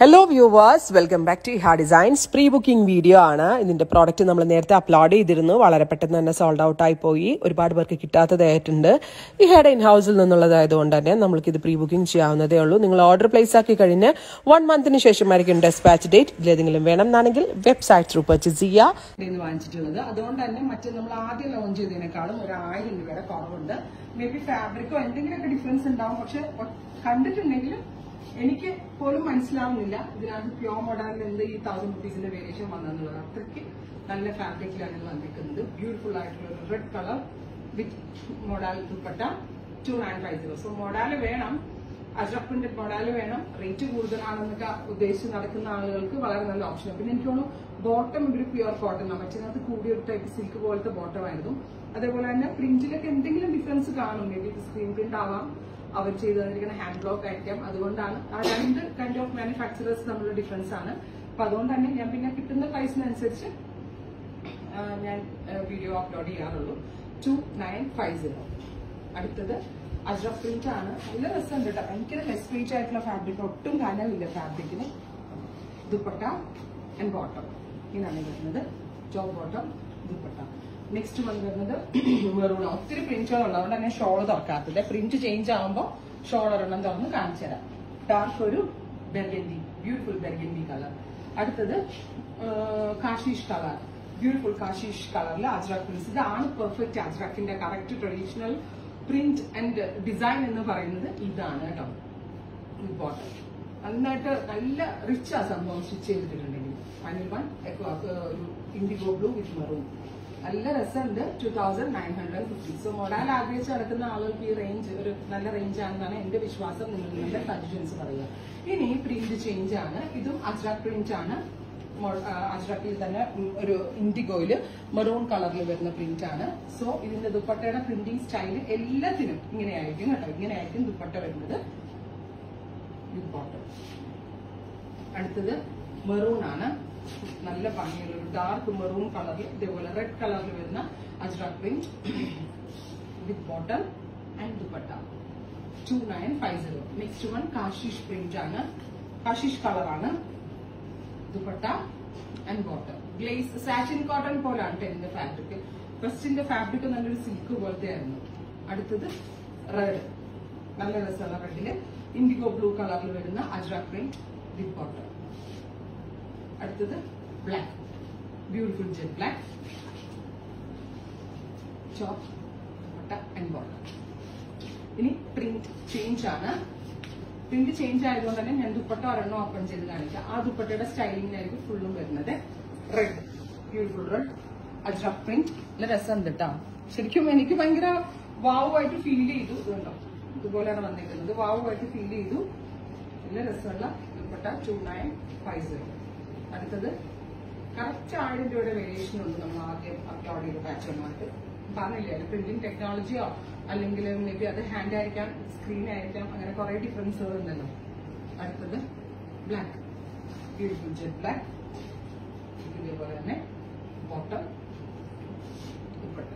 Hello viewers, welcome back to Iha Designs. Pre-booking video ആണ്. ഇതിന്റെ product നമ്മൾ നേരത്തെ അപ്ലോഡ് ചെയ്തിരുന്നു. വളരെ പെട്ടെന്ന് തന്നെ സോൾഡ് ഔട്ട് ആയി പോയി. ഒരുപാട് പേർക്ക് കിട്ടാത്തതായിട്ടുണ്ട്. ഇഹയുടെ ഇൻഹൗസിൽ നിന്നുള്ളതായതുകൊണ്ട് തന്നെ നമുക്ക് ഇത് പ്രീ ബുക്കിംഗ് ചെയ്യാവുന്നതേ ഉള്ളൂ. നിങ്ങൾ ഓർഡർ പ്ലേസ് ആക്കി കഴിഞ്ഞ് 1 മന്തിന് ശേഷമായിരിക്കും ഡെസ്പാച്ച് ഡേറ്റ്. ഇതിലേതെങ്കിലും വേണം എന്നാണെങ്കിൽ വെബ്സൈറ്റ് ത്രൂ പർച്ചേസ് ചെയ്യുക. വാങ്ങിച്ചിട്ടുള്ളത് അതുകൊണ്ട് തന്നെ മറ്റേ നമ്മൾ ആദ്യം ലോഞ്ച് ചെയ്തതിനേക്കാളും ഒരു 1000 രൂപയുടെ കുറവുണ്ട്. മേ ബി ഫാബ്രിക്കോ എന്തെങ്കിലുമൊക്കെ ഡിഫറൻസ് ഉണ്ടാവും. പക്ഷെ കണ്ടിട്ടുണ്ടെങ്കിൽ എനിക്ക് പോലും മനസ്സിലാവുന്നില്ല ഇതിനകത്ത് പ്യോർ മോഡലിൽ എന്ത് ഈ 1000 റുപ്പീസിന്റെ വേരിയേഷൻ വന്നെന്നുള്ളത്. അത്രയ്ക്ക് നല്ല ഫാബ്രിക്കിലാണ് ഇത് വന്നിരിക്കുന്നത്. ബ്യൂട്ടിഫുൾ ആയിട്ടുള്ള ഒരു റെഡ് കളർ വിത്ത് മോഡൽ ദുപ്പട്ട 2950. സോ മോഡല് വേണം, അജ്രക് പ്രിന്റഡ് മോഡല് വേണം. റേറ്റ് കൂടുതലാണെന്നൊക്കെ ഉദ്ദേശിച്ച് നടക്കുന്ന ആളുകൾക്ക് വളരെ നല്ല ഓപ്ഷൻ. പിന്നെ എനിക്ക് തോന്നുന്നു ബോട്ടം ഒരു പ്യുവർ കോട്ടൺ ആണ്. മറ്റേതിനകത്ത് കൂടിയ ഒരു ടൈപ്പ് സിൽക്ക് പോലത്തെ ബോട്ടം ആയിരുന്നു. അതേപോലെ തന്നെ പ്രിന്റിലൊക്കെ എന്തെങ്കിലും ഡിഫറൻസ് കാണും. മേ ബി സ്ക്രീൻ പ്രിന്റ് ആവാം, അവർ ചെയ്ത് തന്നിരിക്കുന്ന ഹാൻഡ് ബ്ലോക്ക് ആയിരിക്കാം. അതുകൊണ്ടാണ് ആ രണ്ട് കൈൻഡ് ഓഫ് മാനുഫാക്ചറേഴ്സ് തമ്മിലുള്ള ഡിഫറൻസ് ആണ്. അപ്പൊ അതുകൊണ്ട് തന്നെ ഞാൻ പിന്നെ കിട്ടുന്ന പ്രൈസിനനുസരിച്ച് ഞാൻ വീഡിയോ അപ്ലോഡ് ചെയ്യാറുള്ളൂ. 2950. അടുത്തത് അജ്രക് പ്രിന്റ് ആണ്. നല്ല രസമുണ്ട് കേട്ടോ. ഭയങ്കര ലെസ് വെയിറ്റ് ആയിട്ടുള്ള ഫാബ്രിക്, ഒട്ടും കനമില്ല ഫാബ്രിക്കിന്. ദുപ്പട്ട ആൻഡ് ബോട്ടം ഇതാണ് വരുന്നത്. Top bottom dupatta. നെക്സ്റ്റ് വരുന്നത് മെറൂൺ. ഒത്തിരി പ്രിന്റുകളുണ്ട്, അതുകൊണ്ട് തന്നെ ഷോള് തുറക്കാത്തത്. പ്രിന്റ് ചേഞ്ച് ആകുമ്പോൾ ഷോൾ ഒരെണ്ണം തുറന്ന് കാണിച്ചു തരാം. ഡാർക്ക് ഒരു ബെർഗൻഡി, ബ്യൂട്ടിഫുൾ ബെർഗൻഡി കളർ. അടുത്തത് കാശീഷ് കളർ, ബ്യൂട്ടിഫുൾ കാശീഷ് കളറിൽ അജ്രക് പ്രിന്റ്സ്. ഇതാണ് പെർഫെക്റ്റ് അജ്രക്കിന്റെ correct traditional print and design എന്ന് പറയുന്നത് ഇതാണ് കേട്ടോ. ബോട്ടം നന്നായിട്ട് നല്ല റിച്ച് ആ സംഭവം സ്റ്റിച്ച് ചെയ്തിട്ടുണ്ടെങ്കിൽ. ഫൈനൽ വൺ ഒരു ഇൻഡിഗോ ബ്ലൂ വിത്ത് മെറൂൺ. നല്ല രസമുണ്ട്. 2950. സോ മൊഡാൽ ആഗ്രഹിച്ച് നടക്കുന്ന ആളുകൾക്ക് ഈ റേഞ്ച് ഒരു നല്ല റേഞ്ച് ആണെന്നാണ് എന്റെ വിശ്വാസം. നിങ്ങളുടെ സജഷൻസ് പറയുക. ഇനി പ്രിന്റ് ചേഞ്ച് ആണ്. ഇതും അജ്രക് പ്രിന്റ് ആണ്. അജ്രക്കിൽ തന്നെ ഒരു ഇൻഡിഗോയില് മെറൂൺ കളറിൽ വരുന്ന പ്രിന്റ് ആണ്. സോ ഇതിന്റെ ദുപ്പട്ടയുടെ പ്രിന്റിംഗ് സ്റ്റൈല് എല്ലാത്തിനും ഇങ്ങനെയായിരിക്കും കേട്ടോ. ഇങ്ങനെയായിരിക്കും ദുപ്പട്ട വരുന്നത്. അടുത്തത് മെറൂൺ ആണ്. നല്ല ഭംഗിയുള്ള ഒരു ഡാർക്ക് മെറൂൺ കളറിൽ ഇതേപോലെ റെഡ് കളറിൽ വരുന്ന Ajrak print with bottom and dupatta 2950. Next one Kashish print ആണ്. കാശീഷ് കളറാണ്. Dupatta and bottom. Glaze satin cotton പോലാണ് ഇതിന്റെ ഫാബ്രിക്. ഫസ്റ്റിന്റെ ഫാബ്രിക് നല്ലൊരു സിൽക്ക് പോലത്തെ ആയിരുന്നു. അടുത്തത് റെഡ്, നല്ല രസമുള്ള റെഡില് ഇൻഡിഗോ ബ്ലൂ കളറിൽ വരുന്ന അജ്രക് പ്രിന്റ് വിത്ത് ബോട്ടം. അടുത്തത് black, beautiful jet black. Top dupatta and bottom. ഇനി പ്രിന്റ് ചേഞ്ച് ആണ്. പ്രിന്റ് ചേഞ്ച് ആയതുകൊണ്ട് തന്നെ ഞാൻ ദുപ്പട്ട ഒരെണ്ണം ഓപ്പൺ ചെയ്ത് കാണിക്കാം. ആ ദുപ്പട്ടയുടെ സ്റ്റൈലിംഗിനായിരിക്കും ഫുള്ളും വരുന്നത്. Red, beautiful red ajrak print. നല്ല രസമുണ്ട് കേട്ടോ. ശരിക്കും എനിക്ക് ഭയങ്കര വാവുമായിട്ട് ഫീൽ ചെയ്തു. ഇതുണ്ടോ, ഇതുപോലെയാണ് വന്നിരിക്കുന്നത്. വാവുമായിട്ട് ഫീൽ ചെയ്തു. നല്ല രസമുള്ള ദുപ്പട്ട 2950. അടുത്തത് കറക്റ്റ് 1000 രൂപയുടെ വേരിയേഷൻ ഉണ്ട്. നമ്മൾ ആദ്യം അപ്ലോഡ് ചെയ്ത പാറ്റേണുമായിട്ട് പറഞ്ഞില്ലേ, പ്രിന്റിംഗ് ടെക്നോളജിയോ അല്ലെങ്കിൽ മേ ബി അത് ഹാൻഡ് ആയിരിക്കാം, സ്ക്രീൻ ആയിരിക്കാം, അങ്ങനെ കുറെ ഡിഫറൻസുകൾ ഉണ്ടല്ലോ. അടുത്തത് ബ്ലാക്ക്, ബ്യൂട്ടിഫുൾ ജെറ്റ് ബ്ലാക്ക്. ഇതേപോലെ തന്നെ bottom dupatta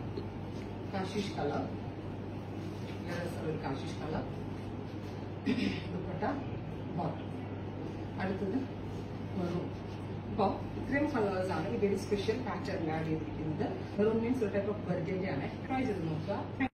Kashish colour, Kashish colour dupatta bottom. അടുത്തത് മെറൂൺ. അപ്പോൾ ഇത്രയും കളേഴ്സ് ആണ് ഈ വെരി സ്പെഷ്യൽ പാറ്റേണിൽ ആഡ് ചെയ്തിരിക്കുന്നത്. മെറൂൺ മീൻസ് ഒരു ടൈപ്പ് ഓഫ് ബർഗൻഡി ആണ്. ട്രൈ ചെയ്ത് നോക്കുക.